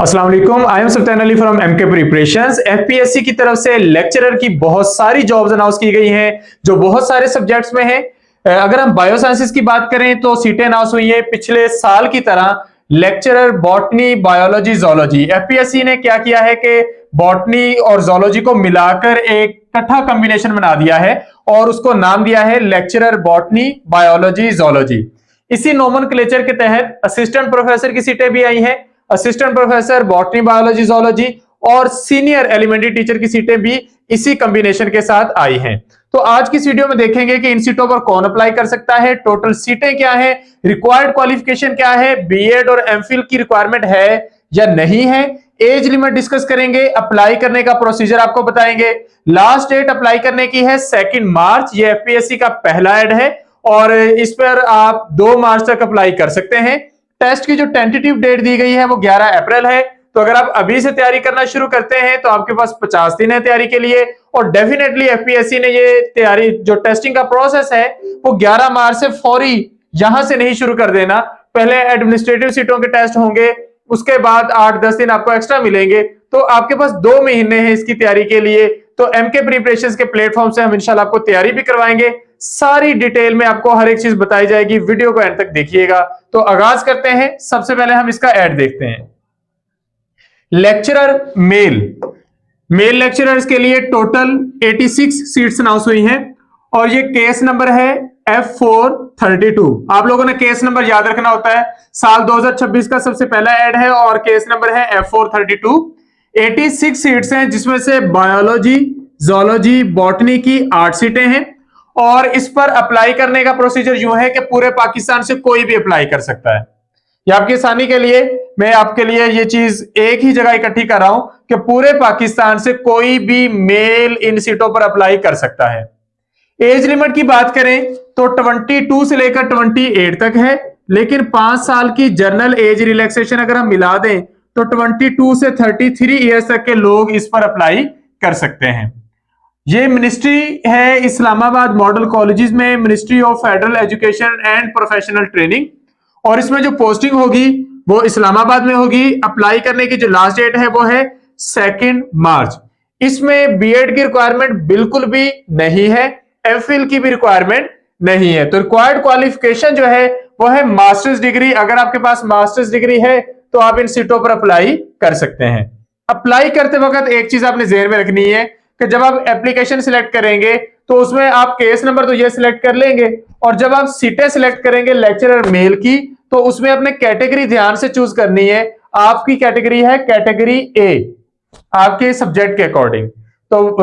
अस्सलाम वालेकुम, I am Sultan Ali from MK preparations. FPSC की तरफ से लेक्चरर की बहुत सारी जॉब्स अनाउंस की गई हैं जो बहुत सारे सब्जेक्ट्स में है। अगर हम बायोसाइंसेस की बात करें तो सीटें अनाउंस हुई है पिछले साल की तरह। Lecturer botany, biology, zoology, FPSC ने क्या किया है कि बॉटनी और जोलॉजी को मिलाकर एक इकट्ठा कॉम्बिनेशन बना दिया है और उसको नाम दिया है लेक्चरर बॉटनी, बायोलॉजी, जोलॉजी। इसी नोमेनक्लेचर के तहत असिस्टेंट प्रोफेसर की सीटें भी आई हैं। Assistant professor botany, biology, zoology और सीनियर एलिमेंट्री टीचर की सीटें भी इसी कॉम्बिनेशन के साथ आई हैं। तो आज की वीडियो में देखेंगे कि इन सीटों पर कौन अप्लाई कर सकता है, टोटल सीटें क्या है, रिक्वायर्ड क्वालिफिकेशन क्या है, बीएड और एमफिल की रिक्वायरमेंट है या नहीं है, एज लिमिट डिस्कस करेंगे, अप्लाई करने का प्रोसीजर आपको बताएंगे। लास्ट डेट अप्लाई करने की है 2 मार्च। ये एफपीएससी का पहला एड है और इस पर आप 2 मार्च तक अप्लाई कर सकते हैं। टेस्ट की जो टेंटेटिव डेट दी गई है वो 11 अप्रैल है। तो अगर आप अभी से तैयारी करना शुरू करते हैं तो आपके पास 50 दिन है तैयारी के लिए। और डेफिनेटली एफपीएससी ने ये तैयारी, जो टेस्टिंग का प्रोसेस है वो 11 मार्च से फौरी यहां से नहीं शुरू कर देना। पहले एडमिनिस्ट्रेटिव सीटों के टेस्ट होंगे, उसके बाद 8-10 दिन आपको एक्स्ट्रा मिलेंगे। तो आपके पास 2 महीने हैं इसकी तैयारी के लिए। तो एमके प्रिपरेशंस के प्लेटफॉर्म से हम इंशाल्लाह आपको तैयारी भी करवाएंगे। सारी डिटेल में आपको हर एक चीज बताई जाएगी। वीडियो को एंड तक देखिएगा। तो आगाज करते हैं। सबसे पहले हम इसका ऐड देखते हैं। लेक्चरर मेल लेक्चरर्स के लिए टोटल 86 सीट्स अनाउंस हुई हैं और ये केस नंबर है F432। आप लोगों ने केस नंबर याद रखना होता है। साल 2026 का सबसे पहला ऐड है और केस नंबर है F432। 86 सीट्स हैं जिसमें से बायोलॉजी, जोलॉजी, बॉटनी की 8 सीटें हैं और इस पर अप्लाई करने का प्रोसीजर यूं है कि पूरे पाकिस्तान से कोई भी अप्लाई कर सकता है। या आपकी आसानी के लिए मैं आपके लिए ये चीज एक ही जगह इकट्ठी कर रहा हूं कि पूरे पाकिस्तान से कोई भी मेल इन सीटों पर अप्लाई कर सकता है। एज लिमिट की बात करें तो 22 से लेकर 28 तक है, लेकिन 5 साल की जनरल एज रिलैक्सेशन अगर हम मिला दें तो 22 से 33 ईयर्स तक के लोग इस पर अप्लाई कर सकते हैं। ये मिनिस्ट्री है इस्लामाबाद मॉडल कॉलेजेस में, ministry of federal education and professional training, और इसमें जो पोस्टिंग होगी वो इस्लामाबाद में होगी। अप्लाई करने की जो लास्ट डेट है वो है 2 मार्च। इसमें बीएड की रिक्वायरमेंट बिल्कुल भी नहीं है, एमफिल की भी रिक्वायरमेंट नहीं है। तो रिक्वायर्ड क्वालिफिकेशन जो है वो है मास्टर्स डिग्री। अगर आपके पास मास्टर्स डिग्री है तो आप इन सीटों पर अप्लाई कर सकते हैं। अप्लाई करते वक्त एक चीज आपने ज़हन में रखनी है कि जब आप एप्लीकेशन सिलेक्ट करेंगे तो उसमें आप केस नंबर तो ये सिलेक्ट कर लेंगे और जब आप सीटें सिलेक्ट करेंगे लेक्चरर मेल की तो उसमें अपने कैटेगरी ध्यान से चूज करनी है। आपकी कैटेगरी है कैटेगरी ए, आपके सब्जेक्ट के अकॉर्डिंग। तो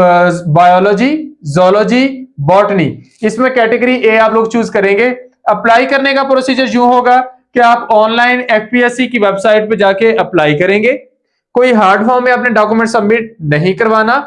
बायोलॉजी, जोलॉजी, बॉटनी, इसमें कैटेगरी ए आप लोग चूज करेंगे। अप्लाई करने का प्रोसीजर यूं होगा कि आप ऑनलाइन एफपीएससी की वेबसाइट पे जाके अप्लाई करेंगे। कोई हार्ड फॉर्म में अपने डॉक्यूमेंट सबमिट नहीं करवाना।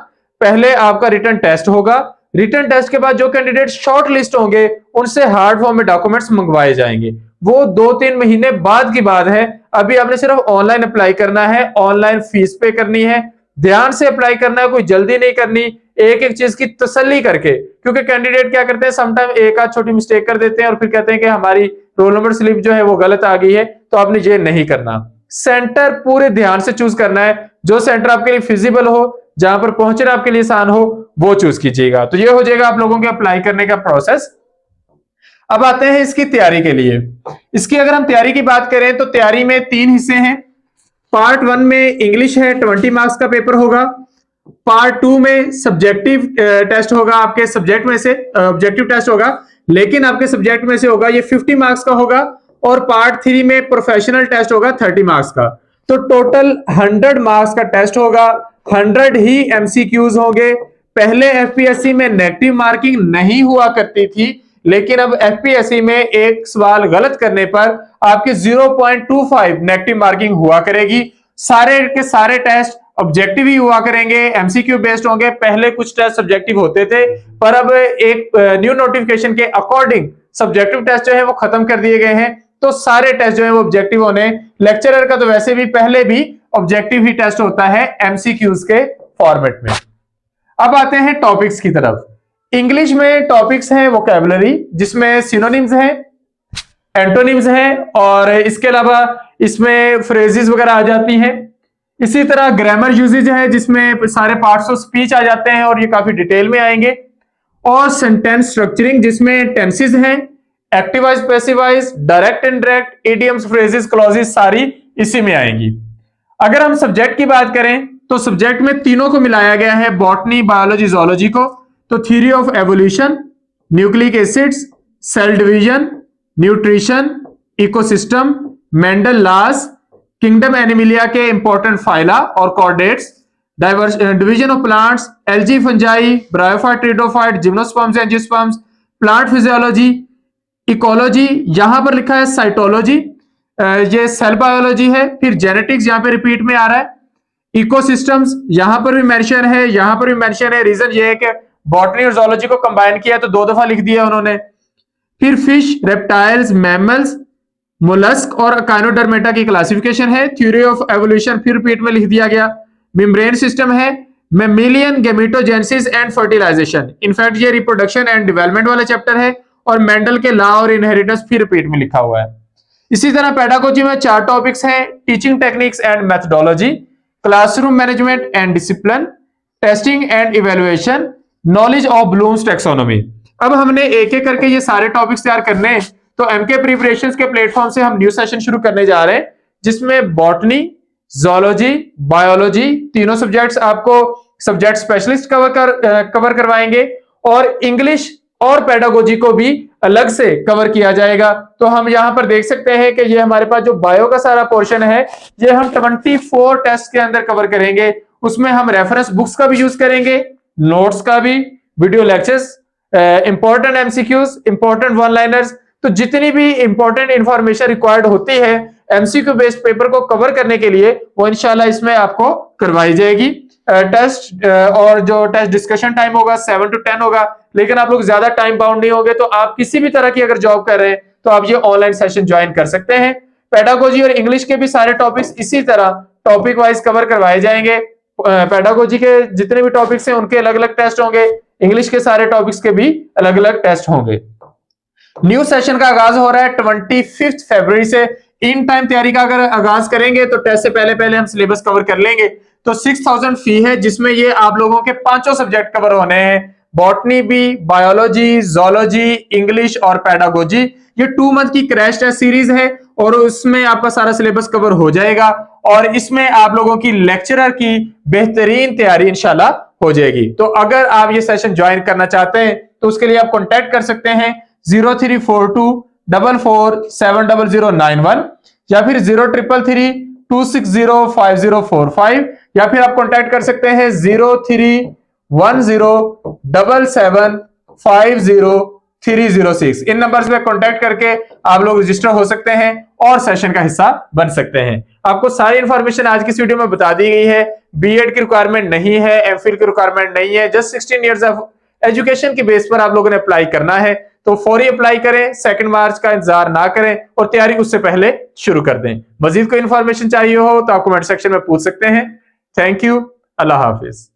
पहले आपका रिटन टेस्ट होगा। रिटन टेस्ट के बाद जो कैंडिडेट शॉर्ट लिस्ट होंगे उनसे हार्ड फॉर्म में डॉक्यूमेंट्स मंगवाए जाएंगे। वो 2-3 महीने बाद की बात है। अभी आपने सिर्फ ऑनलाइन अप्लाई करना है, ऑनलाइन फीस पे करनी है, ध्यान से अप्लाई करना है, कोई जल्दी नहीं करनी, एक एक चीज की तसल्ली करके। क्योंकि कैंडिडेट क्या करते हैं, समटाइम एक आध छोटी मिस्टेक कर देते हैं और फिर कहते हैं कि हमारी रोल नंबर स्लिप जो है वो गलत आ गई है। तो आपने ये नहीं करना। सेंटर पूरे ध्यान से चूज करना है। जो सेंटर आपके लिए फिजिबल हो, जहां पर पहुंचना आपके लिए आसान हो, वो चूज कीजिएगा। तो ये हो जाएगा आप लोगों के अप्लाई करने का प्रोसेस। अब आते हैं इसकी तैयारी के लिए। इसकी अगर हम तैयारी की बात करें तो तैयारी में 3 हिस्से हैं। पार्ट 1 में इंग्लिश है, 20 मार्क्स का पेपर होगा। पार्ट 2 में सब्जेक्टिव टेस्ट होगा, आपके सब्जेक्ट में से ऑब्जेक्टिव टेस्ट होगा, लेकिन आपके सब्जेक्ट में से होगा, ये 50 मार्क्स का होगा। और पार्ट 3 में प्रोफेशनल टेस्ट होगा 30 मार्क्स का। तो टोटल 100 मार्क्स का टेस्ट होगा। 100 ही एमसीक्यूज होंगे। पहले एफपीएससी में नेगेटिव मार्किंग नहीं हुआ करती थी, लेकिन अब एफपीएससी में एक सवाल गलत करने पर आपके 0.25 नेगेटिव मार्किंग हुआ करेगी। सारे के सारे टेस्ट ऑब्जेक्टिव ही हुआ करेंगे, एमसीक्यू बेस्ड होंगे। पहले कुछ टेस्ट सब्जेक्टिव होते थे, पर अब एक न्यू नोटिफिकेशन के अकॉर्डिंग सब्जेक्टिव टेस्ट जो है वो खत्म कर दिए गए हैं। तो सारे टेस्ट जो है वो ऑब्जेक्टिव होने। लेक्चरर का तो वैसे भी पहले भी ऑब्जेक्टिव ही टेस्ट होता है एमसीक्यूज के फॉर्मेट में। अब आते हैं टॉपिक्स की तरफ। इंग्लिश में टॉपिक्स हैं वोकैबुलरी, जिसमें सिनोनिम्स हैं, एंटोनिम्स हैं और इसके अलावा इसमें फ्रेजेस वगैरह आ जाती हैं। इसी तरह ग्रामर यूजेज है जिसमें सारे पार्ट्स ऑफ स्पीच आ जाते हैं और ये काफी डिटेल में आएंगे। और सेंटेंस स्ट्रक्चरिंग जिसमें टेंसेस हैं, active voice, passive voice, direct indirect, idioms, phrases, clauses सारी इसी में आएंगी। अगर हम सब्जेक्ट की बात करें तो सब्जेक्ट में तीनों को मिलाया गया है, बॉटनी, बायोलॉजी, जोलॉजी को। तो theory of evolution, nucleic acids, cell division, nutrition, ecosystem, Mendel laws, kingdom animalia के इंपॉर्टेंट फाइला और chordates, division of plants, algae, fungi, bryophyte, pteridophyte, gymnosperms, angiosperms, plant physiology, ecology, यहां पर लिखा है cytology, ये cell biology है। फिर genetics यहां पे रिपीट में आ रहा है। इकोसिस्टम्स यहां पर भी मेंशन है, यहां पर भी मेंशन है। रीजन ये है कि बॉटनी और जोलॉजी को कंबाइन किया तो 2 दफा लिख दिया उन्होंने। फिर फिश, रेप्टाइल्स, मैमल्स, मोलस्क और काइनोडर्मेटा की क्लासिफिकेशन है। थ्योरी ऑफ एवोल्यूशन फिर रिपीट में लिख दिया गया। मेम्ब्रेन सिस्टम है, mammalian, gametogenesis and fertilization, in fact ये रिप्रोडक्शन एंड डेवलपमेंट वाला चैप्टर है। और मेंडल के लॉ और इनहेरिटेंस फिर रिपीट में लिखा हुआ है। इसी तरह पेडागोजी में 4 टॉपिक्स हैं, teaching techniques and methodology, classroom management and discipline, testing and evaluation, knowledge of Bloom's taxonomy. अब हमने एक एक करके ये सारे टॉपिक्स तैयार करने हैं। तो एमके प्रिपरेशंस के प्लेटफॉर्म से हम न्यू सेशन शुरू करने जा रहे हैं जिसमें बॉटनी, जोलॉजी, बायोलॉजी तीनों सब्जेक्ट्स आपको सब्जेक्ट स्पेशलिस्ट कवर करवाएंगे और इंग्लिश और पेडागोजी को भी अलग से कवर किया जाएगा। तो हम यहां पर देख सकते हैं कि ये हमारे पास जो बायो का सारा पोर्शन है ये हम 24 टेस्ट के अंदर कवर करेंगे। उसमें हम रेफरेंस बुक्स का भी यूज करेंगे, नोट्स का भी, video lectures, important MCQs, important one liners, तो जितनी भी इंपॉर्टेंट इंफॉर्मेशन रिक्वायर्ड होती है एमसीक्यू बेस्ड पेपर को कवर करने के लिए वो इंशाल्लाह इसमें आपको करवाई जाएगी। टेस्ट और जो टेस्ट डिस्कशन टाइम होगा 7 to 10 होगा, लेकिन आप लोग ज्यादा टाइम बाउंड नहीं होंगे। तो आप किसी भी तरह की अगर जॉब कर रहे हैं तो आप ये ऑनलाइन सेशन ज्वाइन कर सकते हैं। पेडागोजी और इंग्लिश के भी सारे टॉपिक्स इसी तरह टॉपिक वाइज कवर करवाए जाएंगे। पेडागोजी के जितने भी टॉपिक्स हैं उनके अलग अलग टेस्ट होंगे, इंग्लिश के सारे टॉपिक्स के भी अलग अलग टेस्ट होंगे। न्यू सेशन का आगाज हो रहा है 25 फरवरी से। इन टाइम तैयारी का अगर आगाज करेंगे तो टेस्ट से पहले पहले हम सिलेबस कवर कर लेंगे। तो 6000 फी है जिसमें ये आप लोगों के 5 सब्जेक्ट कवर होने हैं, बॉटनी भी, बायोलॉजी, जोलॉजी, इंग्लिश और पेडागोजी। ये 2 मंथ की क्रैश टेस्ट सीरीज है और उसमें आपका सारा सिलेबस कवर हो जाएगा और इसमें आप लोगों की लेक्चरर की बेहतरीन तैयारी इंशाल्लाह हो जाएगी। तो अगर आप ये सेशन ज्वाइन करना चाहते हैं तो उसके लिए आप कॉन्टैक्ट कर सकते हैं 0342447091 या फिर 0333260505 या फिर आप कॉन्टैक्ट कर सकते हैं 031077503006। इन नंबर्स पे कॉन्टैक्ट करके आप लोग रजिस्टर हो सकते हैं और सेशन का हिस्सा बन सकते हैं। आपको सारी इंफॉर्मेशन आज की इस वीडियो में बता दी गई है। बीएड की रिक्वायरमेंट नहीं है, एमफिल की रिक्वायरमेंट नहीं है, जस्ट 16 इयर्स ऑफ एजुकेशन की बेस पर आप लोगों ने अप्लाई करना है। तो फौरी अप्लाई करें, 2 मार्च का इंतजार ना करें और तैयारी उससे पहले शुरू कर दें। मजीद कोई इंफॉर्मेशन चाहिए हो तो आप कमेंट सेक्शन में पूछ सकते हैं। Thank you, Allah Hafiz.